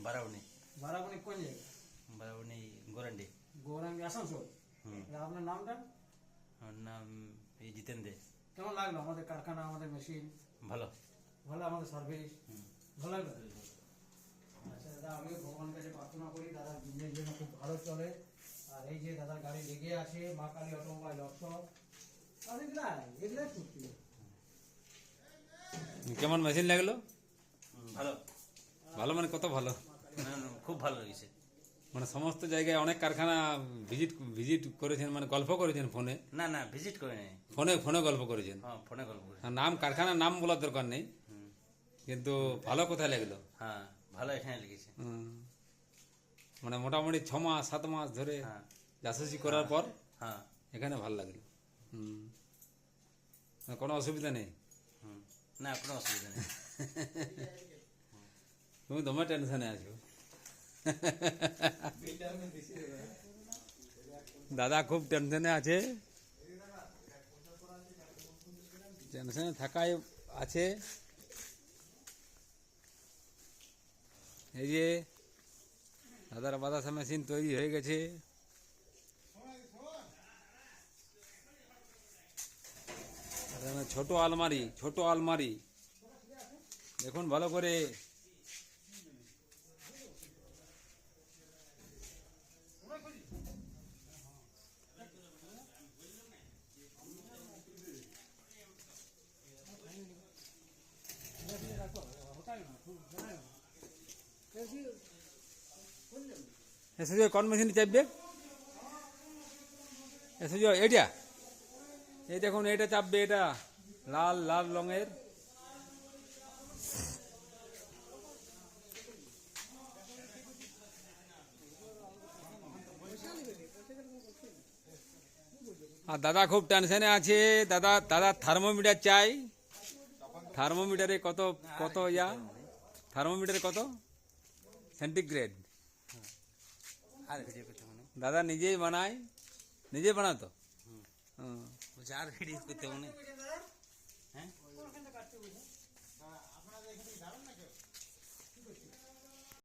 বারাবণী। বারাবণী কোন জায়গা? বারাবণী গোরান্ডি। গৌরাঙ্গি আসানসোল। আপনার নামটা? আমার নাম এই জিতেন দে। কেমন লাগলো আমাদের কারখানা, আমাদের মেশিন? ভালো ভালো, আমাদের সার্ভিস ভালো লাগলো। আচ্ছা দাদা, আমি ভগবানের কাছে প্রার্থনা করি দাদার বিজনেস যেন খুব ভালো চলে। আর এই যে দাদার গাড়ি লেগে আছে মা কালী অটোমোবাইল ওয়ার্কশপ, এগুলাই সত্যি। কেমন মেশিন লাগলো? ভালো ভালো মানে কত ভালো? খুব ভালো লেগেছে। মানে সমস্ত জায়গায় অনেক কারখানা ভিজিট করেছেন, মানে গল্প করেছেন ফোনে? না না, ভিজিট করে নেই। ফোনে ফোনে গল্প করেছেন? হ্যাঁ, ফোনে গল্প করি। আর নাম, কারখানার নাম বলার দরকার নেই, কিন্তু ভালো কোথায় লাগলো? হ্যাঁ, ভালো এখানে লেগেছে। মানে মোটামুটি 6 মাস 7 মাস ধরে হ্যাঁ জাসুসি করার পর হ্যাঁ। এখানে ভালো লাগলো। কোনো অসুবিধা নেই? না, কোনো অসুবিধা নেই। তুমি তোমার টেনশনে আছো। দাদা খুব টেনশনে আছে, টেনশনে থাকাই আছে। এই যে দাদার বাতাসা মেশিন তৈরি হয়ে গেছে। ছোট আলমারি, ছোট আলমারি দেখুন ভালো করে। এসে কোন মেশিন চাপবে? এসে এটা, এই দেখুন এটা চাপবে, এটা লাল লাল রঙের। আর দাদা খুব টেনশনে আছে। দাদা দাদা থার্মোমিটার চাই। থার্মোমিটারে কত কত থার্মোমিটারে কত সেন্টিগ্রেড? আর ভিডিও করতে মনে দাদা নিজেই বানায়, নিজে বানাতো। বলছে আর ভিডিও করতে মনে। হ্যাঁ,